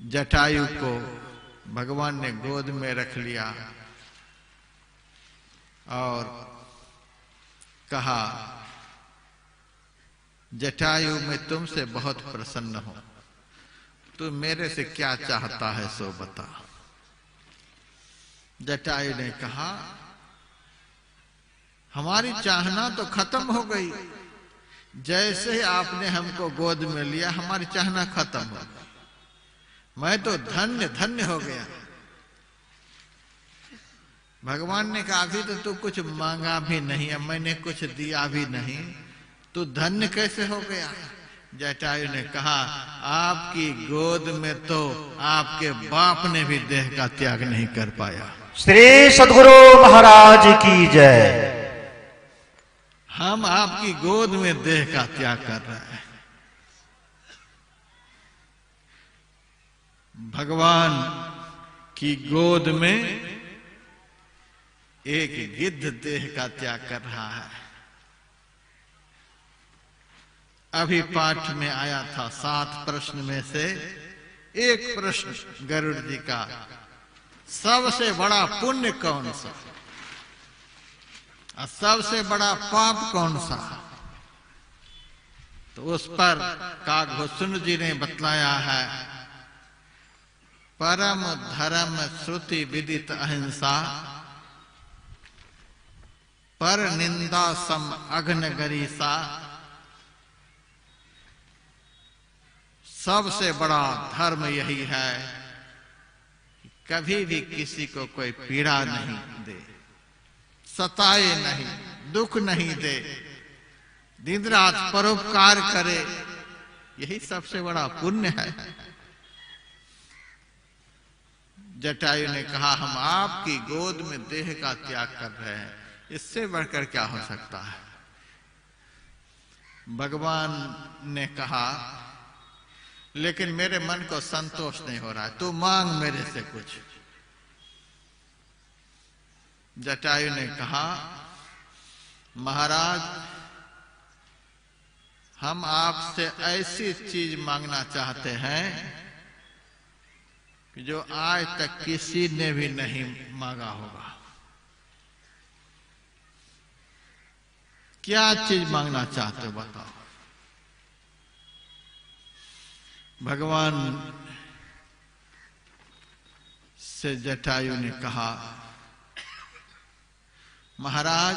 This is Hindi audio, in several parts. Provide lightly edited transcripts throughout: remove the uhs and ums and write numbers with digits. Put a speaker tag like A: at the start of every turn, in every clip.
A: जटायु को भगवान ने गोद में रख लिया और कहा, जटायु मैं तुमसे बहुत प्रसन्न हूं, तू मेरे से क्या चाहता है सो बता। जटायु ने कहा, हमारी चाहना तो खत्म हो गई, जैसे ही आपने हमको गोद में लिया हमारी चाहना खत्म हो गई, मैं तो धन्य धन्य हो गया। भगवान ने कहा, अभी तो तू कुछ मांगा भी नहीं है, मैंने कुछ दिया भी नहीं, तू धन्य कैसे हो गया। जटायु ने कहा, आपकी गोद में तो आपके बाप ने भी देह का त्याग नहीं कर पाया।
B: श्री सद्गुरु महाराज की जय।
A: हम आपकी गोद में देह का त्याग कर रहे हैं। भगवान की गोद में एक गिद्ध देह का त्याग कर रहा है। अभी पाठ में आया था 7 प्रश्न में से एक प्रश्न गरुड़ जी का, सबसे बड़ा पुण्य कौन सा और सबसे बड़ा पाप कौन सा। तो उस पर काकभूषण जी ने बतलाया है, परम धर्म श्रुति विदित अहिंसा, पर निंदा सम अघ्न गरीसा। सबसे बड़ा धर्म यही है कि कभी भी किसी को कोई पीड़ा नहीं दे, सताए नहीं, दुख नहीं दे, दिन रात परोपकार करे, यही सबसे बड़ा पुण्य है। जटायु ने कहा, हम आपकी गोद में देह का त्याग कर रहे हैं, इससे बढ़कर क्या हो सकता है। भगवान ने कहा, लेकिन मेरे मन को संतोष नहीं हो रहा है, तू मांग मेरे से कुछ। जटायु ने कहा, महाराज हम आपसे ऐसी चीज मांगना चाहते हैं कि जो आज तक किसी ने भी नहीं मांगा होगा। क्या चीज मांगना चाहते हो बताओ। भगवान से जटायु ने कहा, महाराज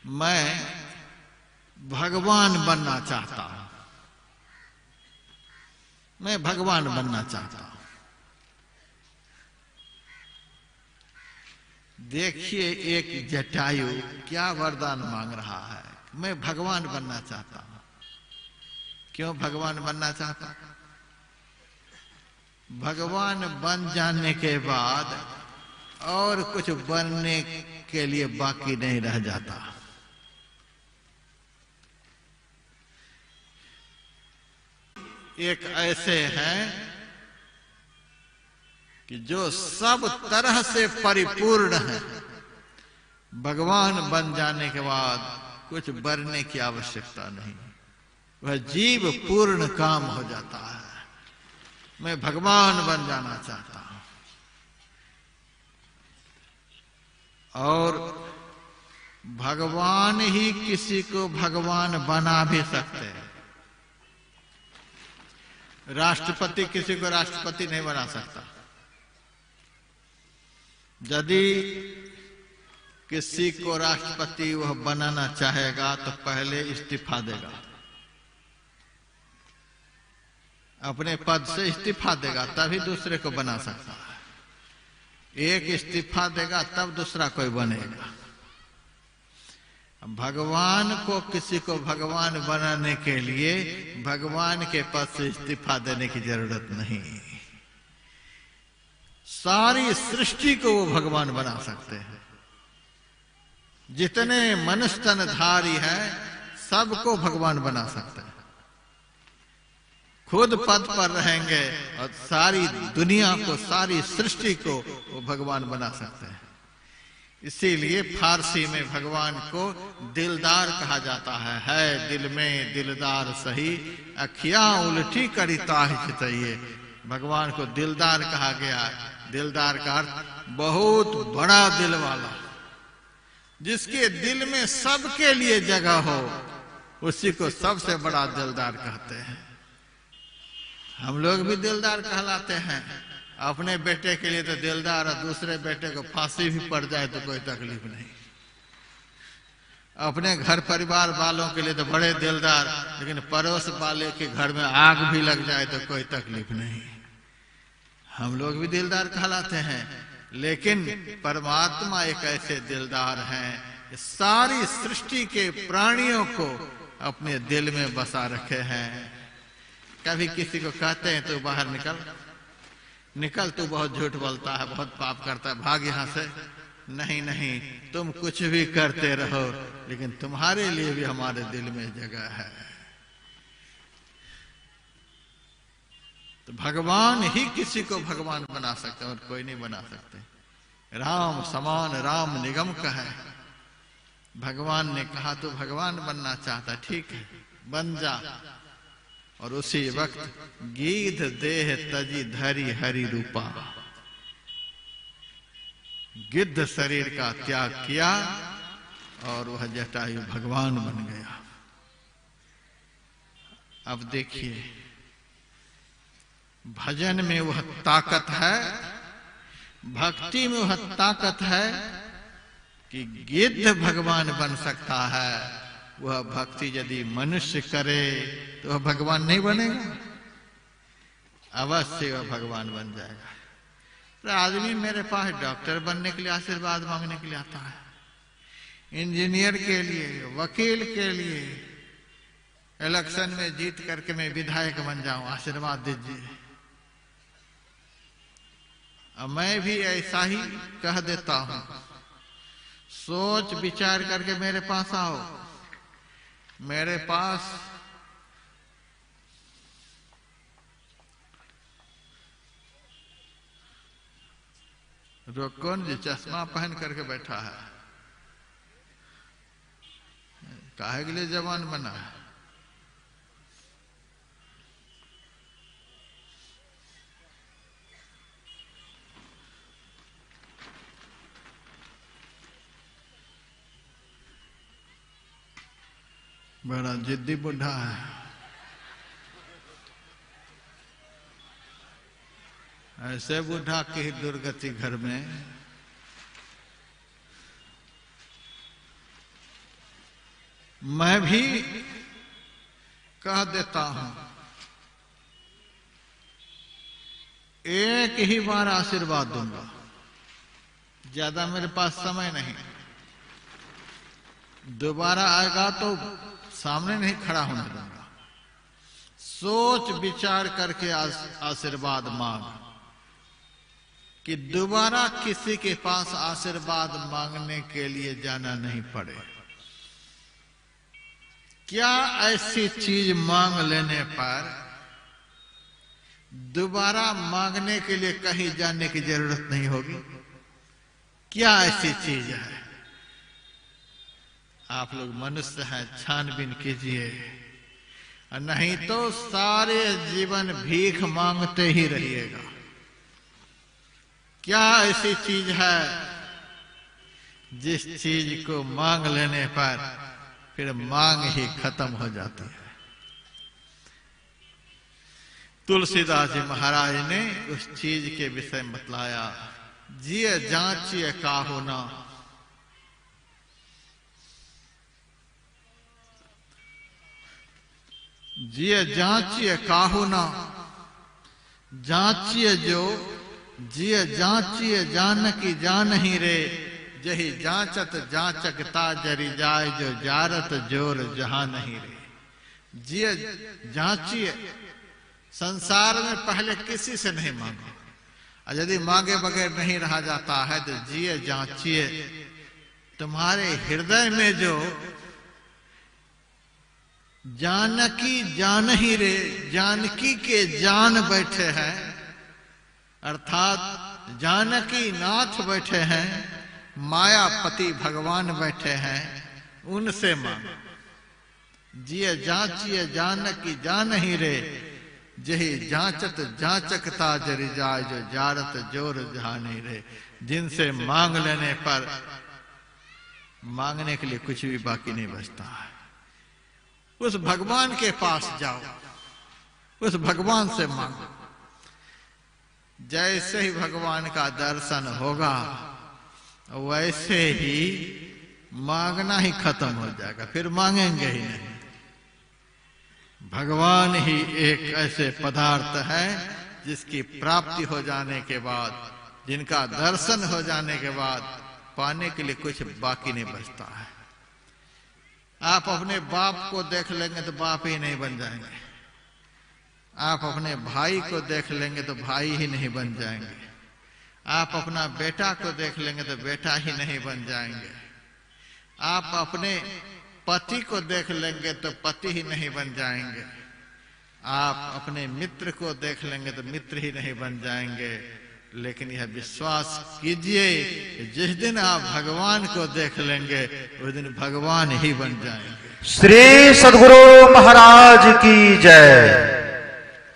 A: मैं भगवान बनना चाहता हूं, मैं भगवान बनना चाहता हूं। देखिए एक जटायु क्या वरदान मांग रहा है, मैं भगवान बनना चाहता हूं। क्यों भगवान बनना चाहता? भगवान बन जाने के बाद और कुछ बनने के लिए बाकी नहीं रह जाता। एक ऐसे हैं कि जो सब तरह से परिपूर्ण है, भगवान बन जाने के बाद कुछ बनने की आवश्यकता नहीं, वह जीव पूर्ण काम हो जाता है। मैं भगवान बन जाना चाहता हूं। और भगवान ही किसी को भगवान बना भी सकते हैं। राष्ट्रपति किसी को राष्ट्रपति नहीं बना सकता। यदि किसी को राष्ट्रपति वह बनाना चाहेगा तो पहले इस्तीफा देगा, अपने पद से इस्तीफा देगा, तभी दूसरे को बना सकता है। एक इस्तीफा देगा तब दूसरा कोई बनेगा। भगवान को किसी को भगवान बनाने के लिए भगवान के पद से इस्तीफा देने की जरूरत नहीं। सारी सृष्टि को वो भगवान बना सकते हैं। जितने मनुष्य तनधारी है सबको भगवान बना सकते हैं। खुद पद पर रहेंगे और सारी दुनिया को, सारी सृष्टि को वो भगवान बना सकते हैं। इसीलिए फारसी में भगवान को दिलदार कहा जाता है दिल में दिलदार सही, अखियां उल्टी करिता ही चितइए। भगवान को दिलदार कहा गया। दिलदार का अर्थ बहुत बड़ा दिल वाला, जिसके दिल में सबके लिए जगह हो, उसी को सबसे बड़ा दिलदार कहते हैं। हम लोग भी दिलदार कहलाते हैं। अपने बेटे के लिए तो दिलदार, और दूसरे बेटे को फांसी भी पड़ जाए तो कोई तकलीफ नहीं। अपने घर परिवार वालों के लिए तो बड़े दिलदार, लेकिन पड़ोस वाले के घर में आग भी लग जाए तो कोई तकलीफ नहीं। हम लोग भी दिलदार कहलाते हैं, लेकिन परमात्मा एक ऐसे दिलदार हैं, सारी सृष्टि के प्राणियों को अपने दिल में बसा रखे हैं। कभी किसी को कहते हैं तो बाहर निकल निकल, तू बहुत झूठ बोलता है, बहुत पाप करता है, भाग यहां से। नहीं नहीं, तुम कुछ भी करते रहो, लेकिन तुम्हारे लिए भी हमारे दिल में जगह है। तो भगवान ही किसी को भगवान बना सकते और कोई नहीं बना सकते। राम समान राम निगम का है। भगवान ने कहा तो भगवान बनना चाहता, ठीक है बन जा। और उसी वक्त गीध देह तजी धरी हरि रूपा, गिद्ध शरीर का त्याग किया और वह जटायु भगवान बन गया। अब देखिए, भजन में वह ताकत है, भक्ति में वह ताकत है कि गिद्ध भगवान बन सकता है। वह भक्ति यदि मनुष्य करे तो वह भगवान नहीं बनेगा, अवश्य वह भगवान बन जाएगा। तो आदमी मेरे पास डॉक्टर बनने के लिए आशीर्वाद मांगने के लिए आता है, इंजीनियर के लिए, वकील के लिए, इलेक्शन में जीत करके मैं विधायक बन जाऊं, आशीर्वाद दीजिए। अब मैं भी ऐसा ही कह देता हूं, सोच विचार करके मेरे पास आओ। मेरे पास कौन जी चश्मा पहन करके बैठा है, काहे के लिए जवान बना है? बड़ा जिद्दी बुढ़ा है। ऐसे बुढ़ा की दुर्गति घर में। मैं भी कह देता हूं, एक ही बार आशीर्वाद दूंगा, ज्यादा मेरे पास समय नहीं। दोबारा आएगा तो सामने नहीं खड़ा होने दूंगा। सोच विचार करके आशीर्वाद मांग, कि दोबारा किसी के पास आशीर्वाद मांगने के लिए जाना नहीं पड़े। क्या ऐसी चीज मांग लेने पर दोबारा मांगने के लिए कहीं जाने की जरूरत नहीं होगी? क्या ऐसी चीज है? आप लोग मनुष्य हैं, छानबीन कीजिए, नहीं तो सारे जीवन भीख मांगते ही रहिएगा। क्या ऐसी चीज है जिस चीज को मांग लेने पर फिर मांग ही खत्म हो जाती है? तुलसीदास जी महाराज ने उस चीज के विषय में बतलाया, जिये जांचिए काहू ना, जिये जांचिए काहू ना, जांचिए जो जिये जांचिए जानकी जानही रे, जही जांचत जांचकता जरी जाय, जो जारत जोर जहां नहीं रे। जिये जांचिए, संसार में पहले किसी से नहीं मांगो, और यदि मांगे बगैर नहीं रहा जाता है तो जिये जांचिए। तुम्हारे हृदय में जो जानकी जानही रे, जानकी के जान बैठे हैं, अर्थात जानकी नाथ बैठे हैं, मायापति भगवान बैठे हैं, उनसे मांगो। जिये जांचिए जानकी जानहि रे, जही जांचत जांचकता जरि जाय, जो जारत जोर जाने रे। जिनसे मांग लेने पर मांगने के लिए कुछ भी बाकी नहीं बचता है। उस भगवान के पास जाओ, उस भगवान से मांगो। जैसे ही भगवान का दर्शन होगा वैसे ही मांगना ही खत्म हो जाएगा, फिर मांगेंगे ही नहीं। भगवान ही एक ऐसे पदार्थ है जिसकी प्राप्ति हो जाने के बाद, जिनका दर्शन हो जाने के बाद पाने के लिए कुछ बाकी नहीं बचता है। आप अपने बाप को देख लेंगे तो बाप ही नहीं बन जाएंगे, आप अपने भाई को देख लेंगे तो भाई ही नहीं बन जाएंगे, आप अपना बेटा को देख लेंगे तो बेटा ही नहीं बन जाएंगे, आप अपने पति को देख लेंगे तो पति ही नहीं बन जाएंगे, आप अपने मित्र को देख लेंगे तो मित्र ही नहीं बन जाएंगे। लेकिन यह विश्वास कीजिए, जिस दिन आप भगवान को देख लेंगे उस दिन भगवान ही बन जाएंगे।
B: श्री सद्गुरु महाराज की जय।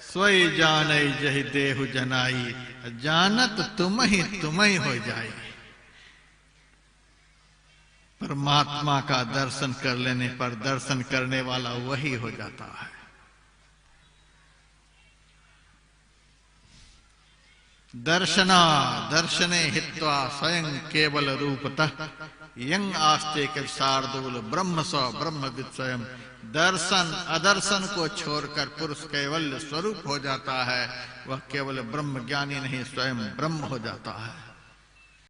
A: सोई जाने जहि देहु जनाई, जानत तुम ही हो जाए। परमात्मा का दर्शन कर लेने पर दर्शन करने वाला वही हो जाता है। दर्शना दर्शने हित्वा स्वयं केवल रूपतः, यंग आस्ते के शार्दूल ब्रह्म स ब्रह्मविद स्वयं। दर्शन अदर्शन को छोड़कर पुरुष कैवल्य स्वरूप हो जाता है, वह केवल ब्रह्म ज्ञानी नहीं, स्वयं ब्रह्म हो जाता है।